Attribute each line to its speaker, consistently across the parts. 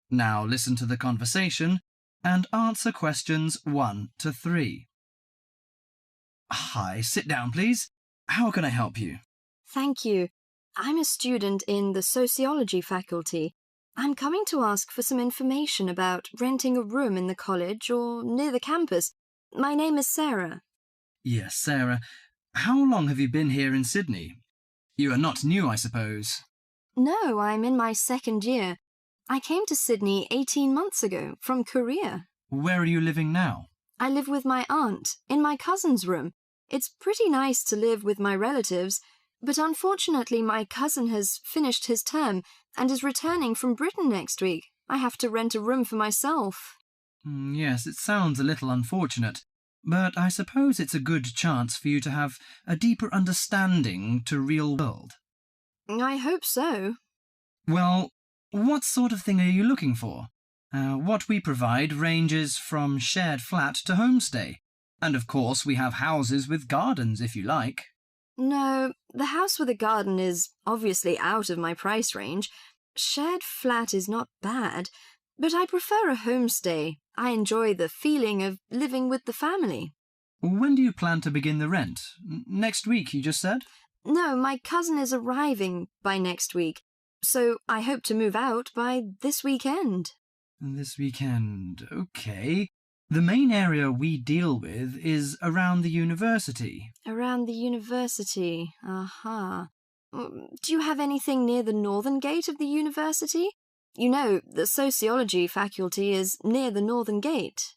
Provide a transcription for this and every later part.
Speaker 1: Now listen to the conversation and answer questions 1 to 3. Hi, sit down, please. How can I help you?
Speaker 2: Thank you. I'm a student in the sociology faculty. I'm coming to ask for some information about renting a room in the college or near the campus. My name is Sarah.
Speaker 1: Yes, Sarah. How long have you been here in Sydney? You are not new, I suppose.
Speaker 2: No, I'm in my second year. I came to Sydney 18 months ago from Korea.
Speaker 1: Where are you living now?
Speaker 2: I live with my aunt in my cousin's room. It's pretty nice to live with my relatives, but unfortunately my cousin has finished his term and is returning from Britain next week. I have to rent a room for myself.
Speaker 1: Yes, it sounds a little unfortunate, but I suppose it's a good chance for you to have a deeper understanding to real world.
Speaker 2: I hope so.
Speaker 1: Well, what sort of thing are you looking for? What we provide ranges from shared flat to homestay. And of course we have houses with gardens if you like.
Speaker 2: No, the house with a garden is obviously out of my price range. Shared flat is not bad, but I prefer a homestay. I enjoy the feeling of living with the family.
Speaker 1: When do you plan to begin the rent? Next week, you just said?
Speaker 2: No, my cousin is arriving by next week, so I hope to move out by this weekend.
Speaker 1: This weekend, okay. The main area we deal with is around the university.
Speaker 2: Around the university, aha. Do you have anything near the northern gate of the university? You know, the sociology faculty is near the northern gate.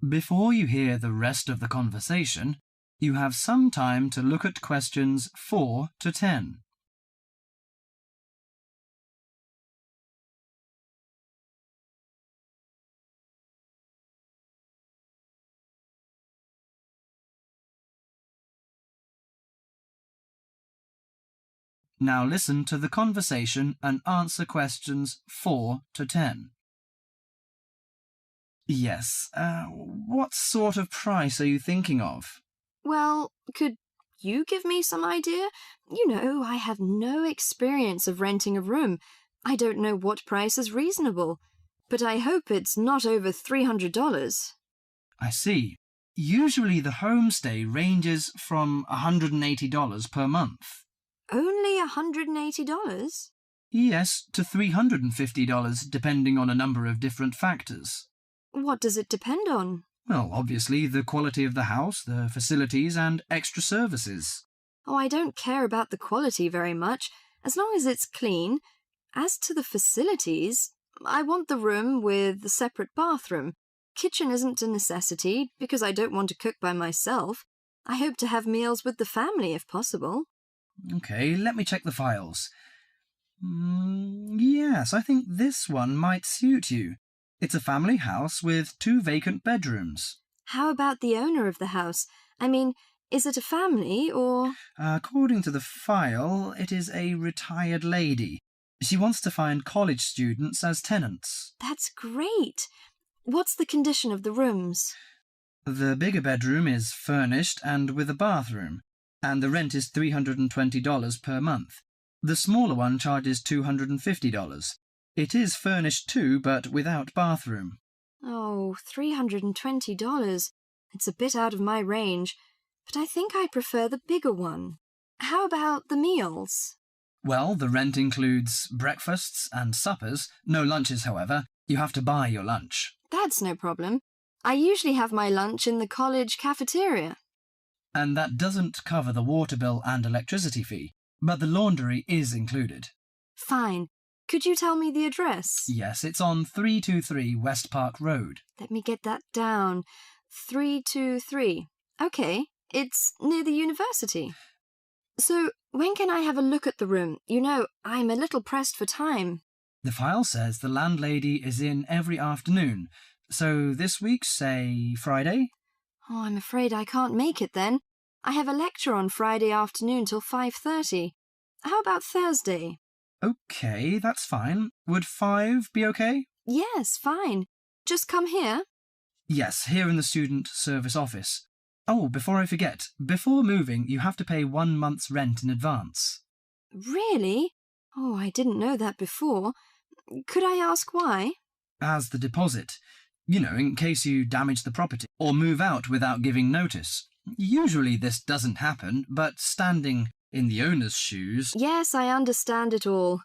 Speaker 1: Before you hear the rest of the conversation, you have some time to look at questions 4 to 10. Now listen to the conversation and answer questions 4 to 10. Yes, what sort of price are you thinking of?
Speaker 2: Well, could you give me some idea? You know, I have no experience of renting a room. I don't know what price is reasonable, but I hope it's not over $300.
Speaker 1: I see. Usually the homestay ranges from $180 per month.
Speaker 2: Only $180?
Speaker 1: Yes, to $350 depending on a number of different factors.
Speaker 2: What does it depend on?
Speaker 1: Well, obviously the quality of the house, the facilities and extra services.
Speaker 2: Oh, I don't care about the quality very much, as long as it's clean. As to the facilities, I want the room with the separate bathroom. Kitchen isn't a necessity, because I don't want to cook by myself. I hope to have meals with the family if possible.
Speaker 1: Okay, let me check the files. Yes, I think this one might suit you. It's a family house with 2 vacant bedrooms.
Speaker 2: How about the owner of the house? I mean, is it a family or...
Speaker 1: According to the file, it is a retired lady. She wants to find college students as tenants.
Speaker 2: That's great. What's the condition of the rooms?
Speaker 1: The bigger bedroom is furnished and with a bathroom, and the rent is $320 per month. The smaller one charges $250. It is furnished too, but without bathroom.
Speaker 2: Oh, $320. It's a bit out of my range, but I think I prefer the bigger one. How about the meals?
Speaker 1: Well, the rent includes breakfasts and suppers. No lunches, however. You have to buy your lunch.
Speaker 2: That's no problem. I usually have my lunch in the college cafeteria.
Speaker 1: And that doesn't cover the water bill and electricity fee, but the laundry is included.
Speaker 2: Fine. Could you tell me the address?
Speaker 1: Yes, it's on 323 West Park Road.
Speaker 2: Let me get that down. 323. Okay, it's near the university. So, when can I have a look at the room? You know, I'm a little pressed for time.
Speaker 1: The file says the landlady is in every afternoon. So this week, say Friday?
Speaker 2: Oh, I'm afraid I can't make it then. I have a lecture on Friday afternoon till 5:30. How about Thursday?
Speaker 1: Okay, that's fine. Would 5 be okay?
Speaker 2: Yes, fine. Just come here.
Speaker 1: Yes, here in the student service office. Oh, before I forget, before moving, you have to pay 1 month's rent in advance.
Speaker 2: Really? Oh, I didn't know that before. Could I ask why?
Speaker 1: As the deposit. You know, in case you damage the property or move out without giving notice. Usually this doesn't happen, but standing in the owner's shoes...
Speaker 2: Yes, I understand it all.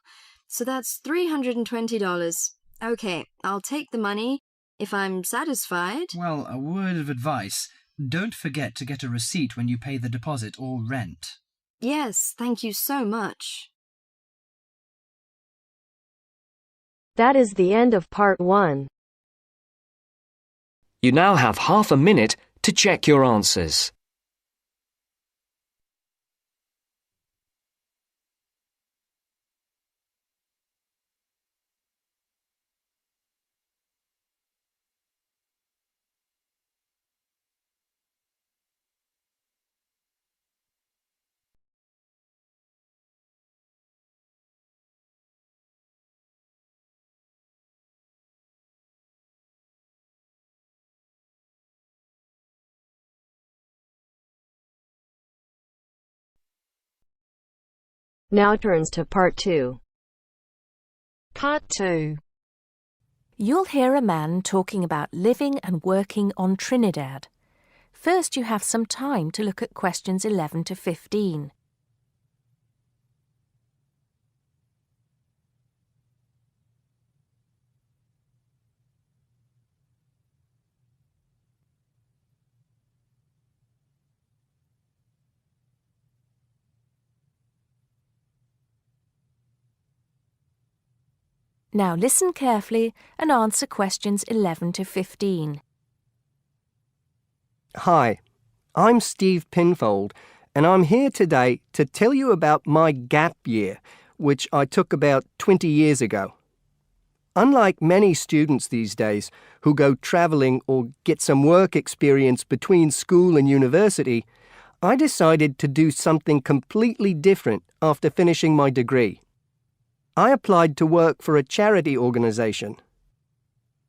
Speaker 2: So that's $320. Okay, I'll take the money if I'm satisfied.
Speaker 1: Well, a word of advice. Don't forget to get a receipt when you pay the deposit or rent.
Speaker 2: Yes, thank you so much.
Speaker 3: That is the end of part 1.
Speaker 4: You now have half a minute to check your answers.
Speaker 3: Now turns to part 2.
Speaker 5: Part 2. You'll hear a man talking about living and working on Trinidad. First, you have some time to look at questions 11 to 15. Now listen carefully and answer questions 11 to 15.
Speaker 6: Hi, I'm Steve Pinfold, and I'm here today to tell you about my gap year, which I took about 20 years ago. Unlike many students these days who go travelling or get some work experience between school and university, I decided to do something completely different after finishing my degree. I applied to work for a charity organisation.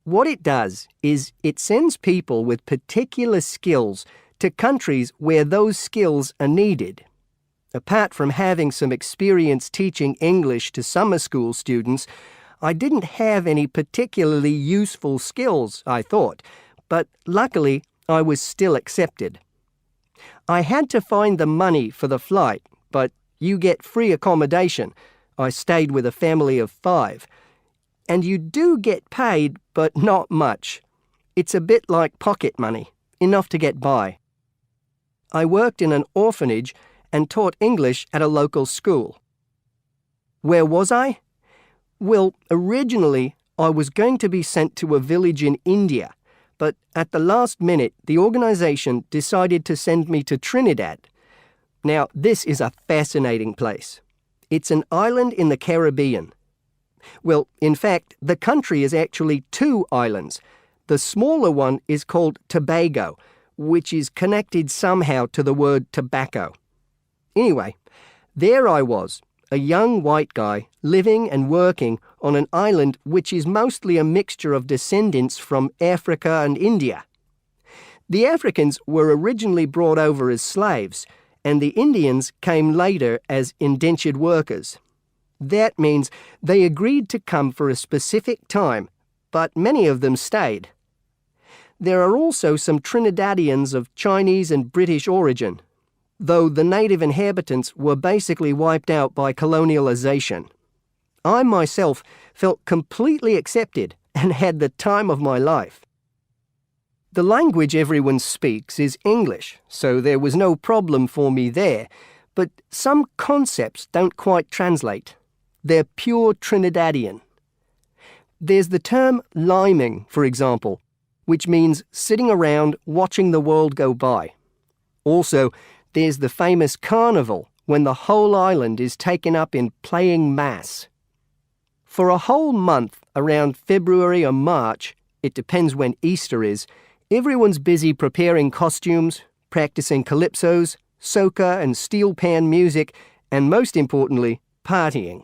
Speaker 6: What it does is it sends people with particular skills to countries where those skills are needed. Apart from having some experience teaching English to summer school students, I didn't have any particularly useful skills, I thought, but luckily I was still accepted. I had to find the money for the flight, but you get free accommodation. I stayed with a family of 5. And you do get paid, but not much. It's a bit like pocket money, enough to get by. I worked in an orphanage and taught English at a local school. Where was I? Well, originally I was going to be sent to a village in India, but at the last minute the organisation decided to send me to Trinidad. Now, this is a fascinating place. It's an island in the Caribbean. Well, in fact, the country is actually 2 islands. The smaller one is called Tobago, which is connected somehow to the word tobacco. Anyway, there I was, a young white guy living and working on an island which is mostly a mixture of descendants from Africa and India. The Africans were originally brought over as slaves, and the Indians came later as indentured workers. That means they agreed to come for a specific time, but many of them stayed. There are also some Trinidadians of Chinese and British origin, though the native inhabitants were basically wiped out by colonialization. I myself felt completely accepted and had the time of my life. The language everyone speaks is English, so there was no problem for me there, but some concepts don't quite translate. They're pure Trinidadian. There's the term liming, for example, which means sitting around watching the world go by. Also, there's the famous carnival, when the whole island is taken up in playing mass. For a whole month, around February or March, it depends when Easter is, everyone's busy preparing costumes, practicing calypsos, soca and steel pan music, and most importantly, partying.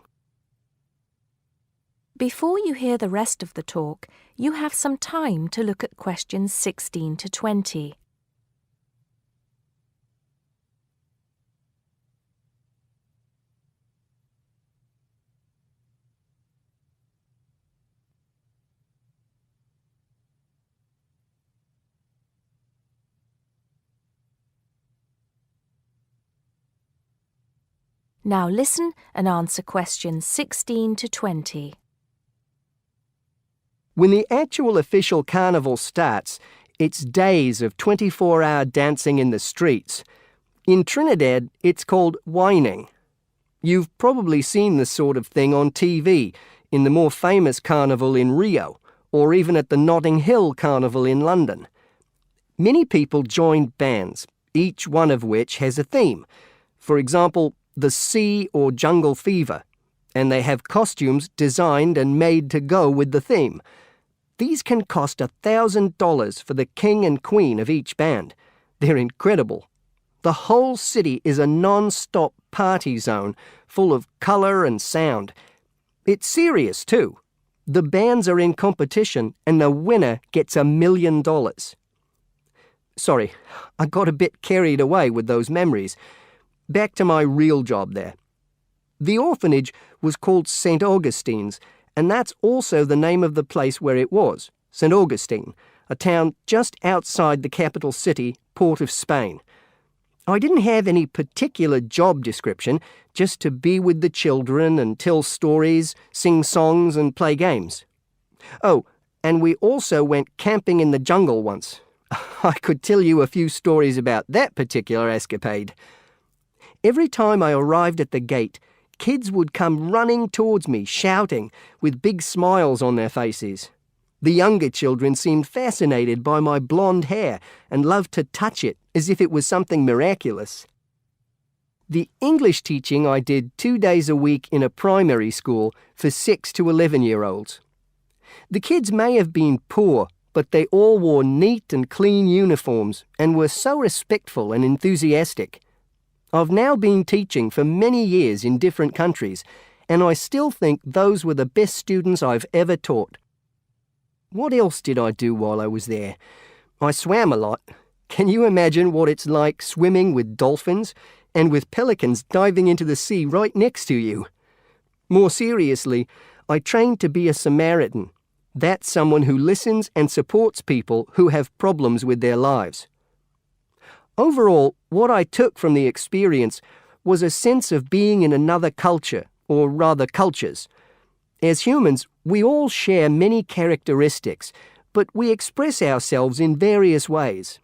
Speaker 5: Before you hear the rest of the talk, you have some time to look at questions 16 to 20. Now listen and answer questions 16 to 20.
Speaker 6: When the actual official carnival starts, it's days of 24-hour dancing in the streets. In Trinidad, it's called whining. You've probably seen this sort of thing on TV, in the more famous carnival in Rio, or even at the Notting Hill Carnival in London. Many people join bands, each one of which has a theme. For example, the Sea or Jungle Fever, and they have costumes designed and made to go with the theme. These can cost $1,000 for the king and queen of each band. They're incredible. The whole city is a non-stop party zone full of colour and sound. It's serious too. The bands are in competition and the winner gets $1 million. Sorry, I got a bit carried away with those memories. Back to my real job there. The orphanage was called St. Augustine's, and that's also the name of the place where it was, St. Augustine, a town just outside the capital city, Port of Spain. I didn't have any particular job description, just to be with the children and tell stories, sing songs and play games. Oh, and we also went camping in the jungle once. I could tell you a few stories about that particular escapade. Every time I arrived at the gate, kids would come running towards me, shouting, with big smiles on their faces. The younger children seemed fascinated by my blonde hair and loved to touch it as if it was something miraculous. The English teaching I did 2 days a week in a primary school for 6 to 11-year-olds. The kids may have been poor, but they all wore neat and clean uniforms and were so respectful and enthusiastic. I've now been teaching for many years in different countries, and I still think those were the best students I've ever taught. What else did I do while I was there? I swam a lot. Can you imagine what it's like swimming with dolphins and with pelicans diving into the sea right next to you? More seriously, I trained to be a Samaritan. That's someone who listens and supports people who have problems with their lives. Overall, what I took from the experience was a sense of being in another culture, or rather cultures. As humans, we all share many characteristics, but we express ourselves in various ways.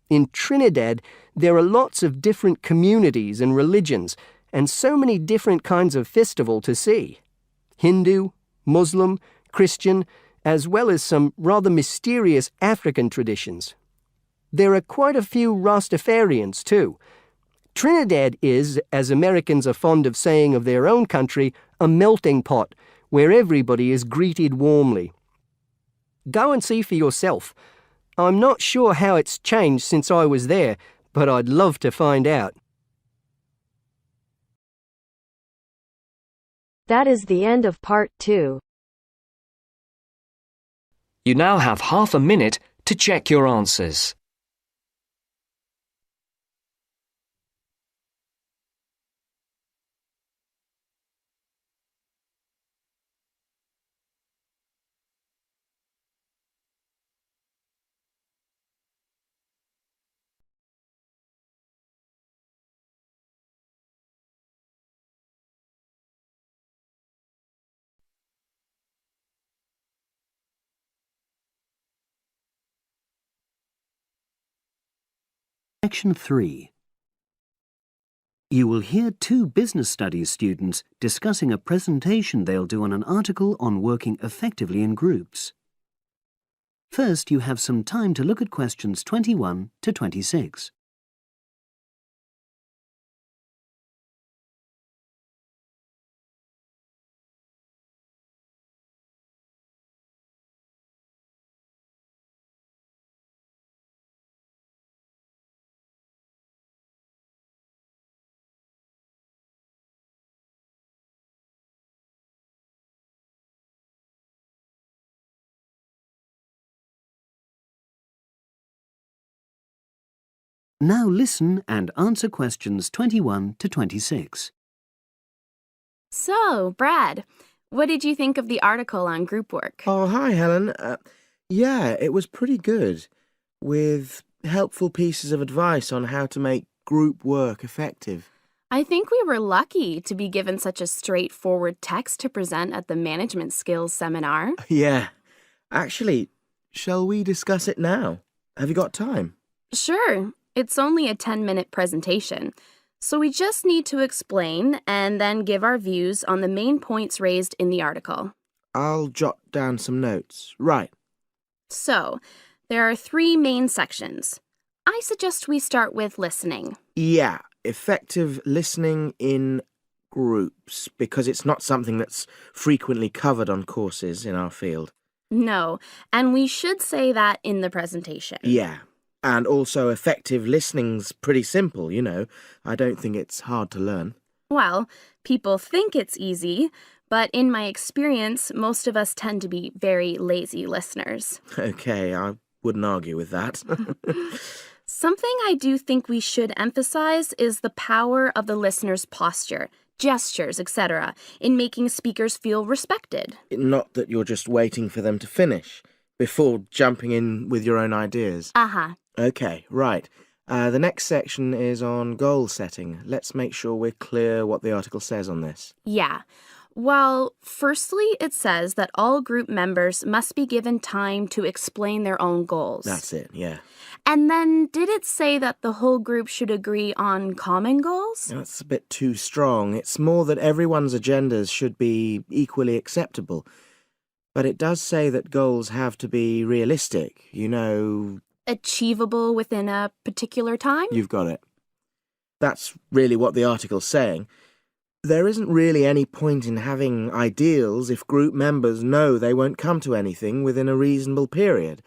Speaker 6: In Trinidad, there are lots of different communities and religions, and so many different kinds of festival to see. Hindu, Muslim, Christian, as well as some rather mysterious African traditions. There are quite a few Rastafarians too. Trinidad is, as Americans are fond of saying of their own country, a melting pot where everybody is greeted warmly. Go and see for yourself. I'm not sure how it's changed since I was there, but I'd love to find out.
Speaker 3: That is the end of part 2.
Speaker 4: You now have half a minute to check your answers.
Speaker 7: Section 3. You will hear 2 business studies students discussing a presentation they'll do on an article on working effectively in groups. First, you have some time to look at questions 21 to 26. Now listen and answer questions 21 to 26.
Speaker 8: So, Brad, what did you think of the article on group work?
Speaker 9: Oh, hi, Helen. Yeah, it was pretty good, with helpful pieces of advice on how to make group work effective.
Speaker 8: I think we were lucky to be given such a straightforward text to present at the management skills seminar.
Speaker 9: Yeah. Actually, shall we discuss it now? Have you got time?
Speaker 8: Sure, it's only a 10-minute presentation, so we just need to explain and then give our views on the main points raised in the article.
Speaker 9: I'll jot down some notes. Right.
Speaker 8: So, there are 3 main sections. I suggest we start with listening.
Speaker 9: Yeah, effective listening in groups, because it's not something that's frequently covered on courses in our field.
Speaker 8: No, and we should say that in the presentation.
Speaker 9: Yeah, and also effective listening's pretty simple, you know. I don't think it's hard to learn.
Speaker 8: Well, people think it's easy, but in my experience, most of us tend to be very lazy listeners.
Speaker 9: Okay, I wouldn't argue with that.
Speaker 8: Something I do think we should emphasize is the power of the listener's posture, gestures, etc., in making speakers feel respected.
Speaker 9: Not that you're just waiting for them to finish before jumping in with your own ideas.
Speaker 8: Uh-huh.
Speaker 9: Okay, right. The next section is on goal setting. Let's make sure we're clear what the article says on this.
Speaker 8: Yeah. Well, firstly, it says that all group members must be given time to explain their own goals.
Speaker 9: That's it, yeah.
Speaker 8: And then, did it say that the whole group should agree on common goals?
Speaker 9: That's a bit too strong. It's more that everyone's agendas should be equally acceptable. But it does say that goals have to be realistic, you know.
Speaker 8: Achievable within a particular time?
Speaker 9: You've got it. That's really what the article's saying. There isn't really any point in having ideals if group members know they won't come to anything within a reasonable period.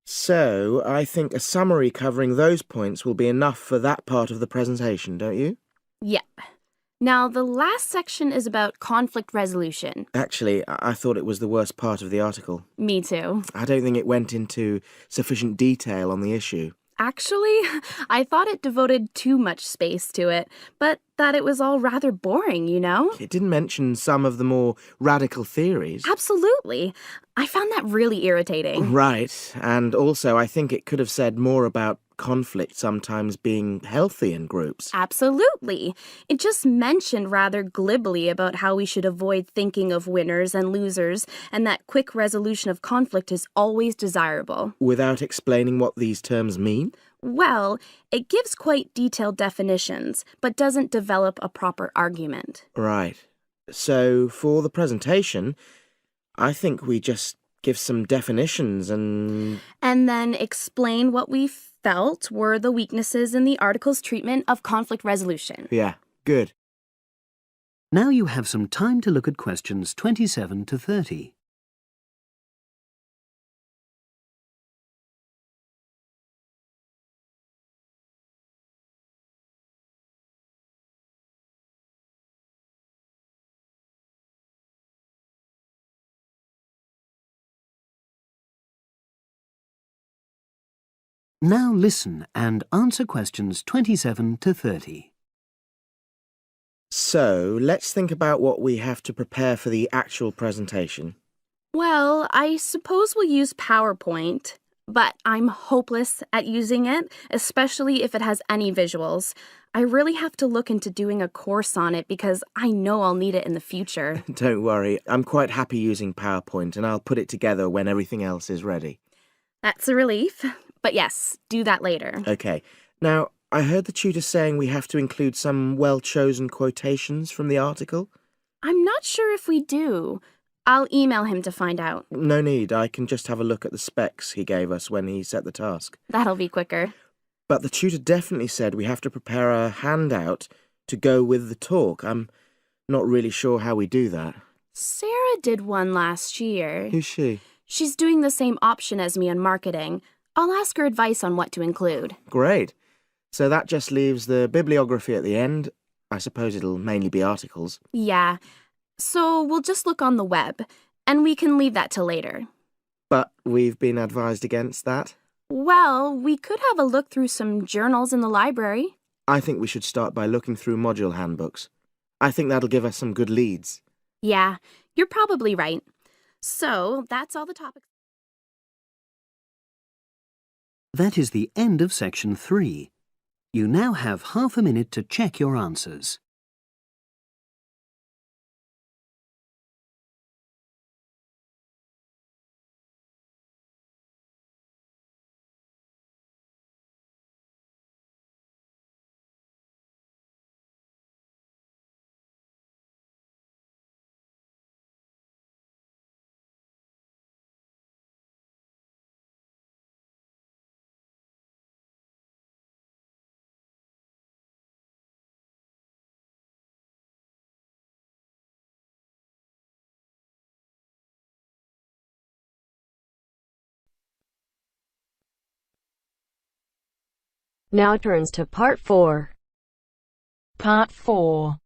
Speaker 9: So, I think a summary covering those points will be enough for that part of the presentation, don't you?
Speaker 8: Yeah. Now, the last section is about conflict resolution.
Speaker 9: Actually, I thought it was the worst part of the article.
Speaker 8: Me too.
Speaker 9: I don't think it went into sufficient detail on the issue.
Speaker 8: Actually, I thought it devoted too much space to it, but that it was all rather boring, you know?
Speaker 9: It didn't mention some of the more radical theories.
Speaker 8: Absolutely. I found that really irritating.
Speaker 9: Right, and also I think it could have said more about conflict sometimes being healthy in groups.
Speaker 8: Absolutely. It just mentioned rather glibly about how we should avoid thinking of winners and losers, and that quick resolution of conflict is always desirable.
Speaker 9: Without explaining what these terms mean?
Speaker 8: Well, it gives quite detailed definitions, but doesn't develop a proper argument.
Speaker 9: Right. So, for the presentation, I think we just give some definitions and
Speaker 8: then explain what we felt were the weaknesses in the article's treatment of conflict resolution.
Speaker 9: Yeah, good.
Speaker 7: Now you have some time to look at questions 27 to 30. Now listen and answer questions 27 to 30.
Speaker 9: So, let's think about what we have to prepare for the actual presentation.
Speaker 8: Well, I suppose we'll use PowerPoint, but I'm hopeless at using it, especially if it has any visuals. I really have to look into doing a course on it because I know I'll need it in the future.
Speaker 9: Don't worry, I'm quite happy using PowerPoint and I'll put it together when everything else is ready.
Speaker 8: That's a relief. But yes, do that later.
Speaker 9: Okay. Now, I heard the tutor saying we have to include some well-chosen quotations from the article.
Speaker 8: I'm not sure if we do. I'll email him to find out.
Speaker 9: No need, I can just have a look at the specs he gave us when he set the task.
Speaker 8: That'll be quicker.
Speaker 9: But the tutor definitely said we have to prepare a handout to go with the talk. I'm not really sure how we do that.
Speaker 8: Sarah did one last year.
Speaker 9: Who's she?
Speaker 8: She's doing the same option as me on marketing. I'll ask her advice on what to include.
Speaker 9: Great. So that just leaves the bibliography at the end. I suppose it'll mainly be articles.
Speaker 8: Yeah. So we'll just look on the web, and we can leave that till later.
Speaker 9: But we've been advised against that.
Speaker 8: Well, we could have a look through some journals in the library.
Speaker 9: I think we should start by looking through module handbooks. I think that'll give us some good leads.
Speaker 8: Yeah, you're probably right. So that's all the topics.
Speaker 7: That is the end of section 3. You now have half a minute to check your answers.
Speaker 3: Now turns to Part 4.
Speaker 5: Part 4.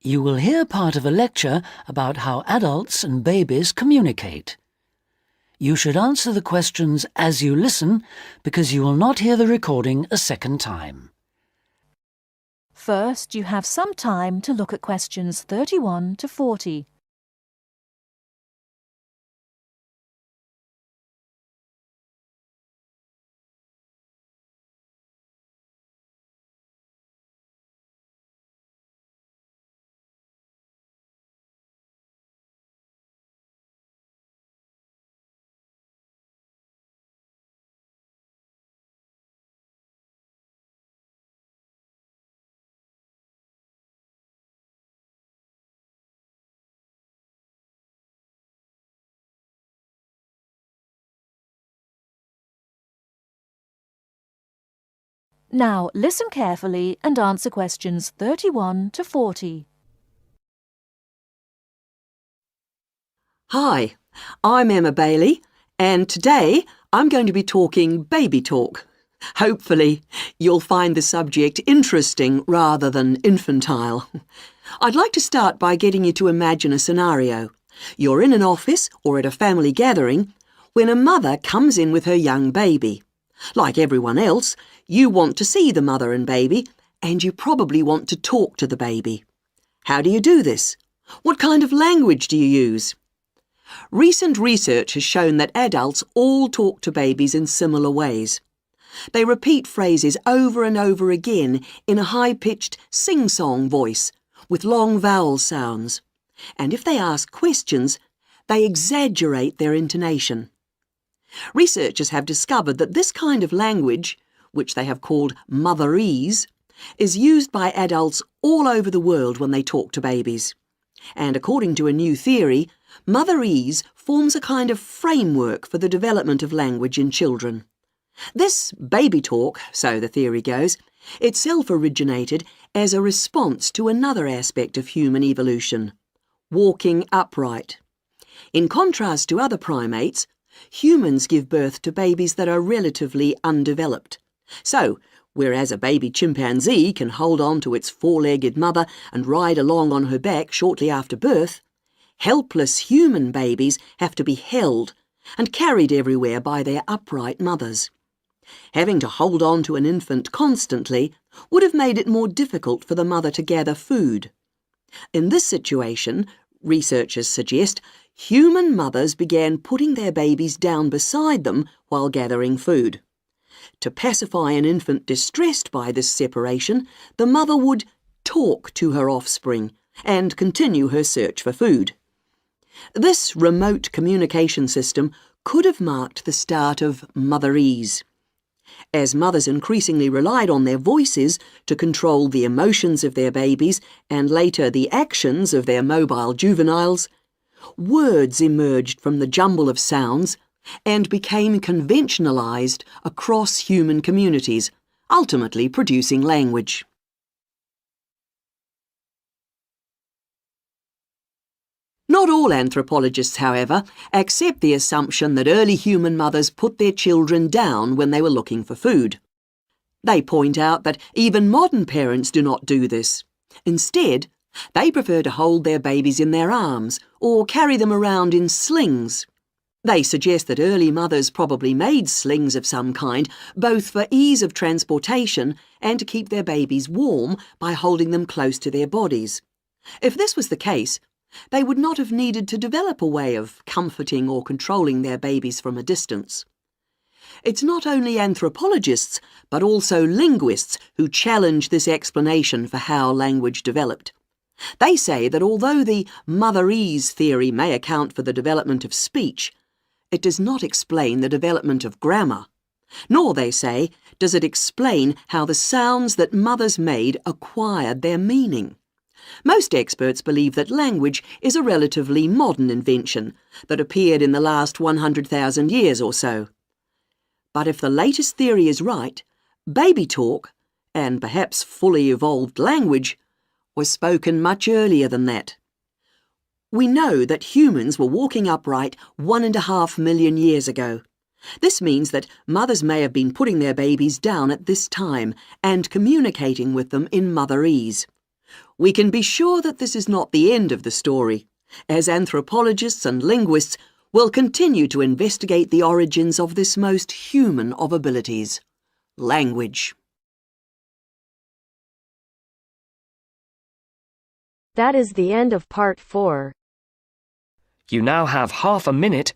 Speaker 10: You will hear part of a lecture about how adults and babies communicate. You should answer the questions as you listen because you will not hear the recording a second time.
Speaker 5: First, you have some time to look at questions 31 to 40. Now listen carefully and answer questions 31 to 40.
Speaker 11: Hi, I'm Emma Bailey, and today I'm going to be talking baby talk. Hopefully, you'll find the subject interesting rather than infantile. I'd like to start by getting you to imagine a scenario. You're in an office or at a family gathering when a mother comes in with her young baby. Like everyone else, you want to see the mother and baby, and you probably want to talk to the baby. How do you do this? What kind of language do you use? Recent research has shown that adults all talk to babies in similar ways. They repeat phrases over and over again in a high-pitched sing-song voice with long vowel sounds. And if they ask questions, they exaggerate their intonation. Researchers have discovered that this kind of language, which they have called motherese, is used by adults all over the world when they talk to babies. And according to a new theory, motherese forms a kind of framework for the development of language in children. This baby talk, so the theory goes, itself originated as a response to another aspect of human evolution, walking upright. In contrast to other primates, humans give birth to babies that are relatively undeveloped. So, whereas a baby chimpanzee can hold on to its four-legged mother and ride along on her back shortly after birth, helpless human babies have to be held and carried everywhere by their upright mothers. Having to hold on to an infant constantly would have made it more difficult for the mother to gather food. In this situation, researchers suggest, human mothers began putting their babies down beside them while gathering food. To pacify an infant distressed by this separation, the mother would talk to her offspring and continue her search for food. This remote communication system could have marked the start of motherese. As mothers increasingly relied on their voices to control the emotions of their babies and later the actions of their mobile juveniles, words emerged from the jumble of sounds and became conventionalized across human communities, ultimately producing language. Not all anthropologists, however, accept the assumption that early human mothers put their children down when they were looking for food. They point out that even modern parents do not do this. Instead, they prefer to hold their babies in their arms or carry them around in slings. They suggest that early mothers probably made slings of some kind, both for ease of transportation and to keep their babies warm by holding them close to their bodies. If this was the case, they would not have needed to develop a way of comforting or controlling their babies from a distance. It's not only anthropologists, but also linguists who challenge this explanation for how language developed. They say that although the motherese theory may account for the development of speech, it does not explain the development of grammar. Nor, they say, does it explain how the sounds that mothers made acquired their meaning. Most experts believe that language is a relatively modern invention that appeared in the last 100,000 years or so. But if the latest theory is right, baby talk, and perhaps fully evolved language, was spoken much earlier than that. We know that humans were walking upright 1.5 million years ago. This means that mothers may have been putting their babies down at this time and communicating with them in motherese. We can be sure that this is not the end of the story, as anthropologists and linguists will continue to investigate the origins of this most human of abilities, language.
Speaker 3: That is the end of part 4.
Speaker 4: You now have half a minute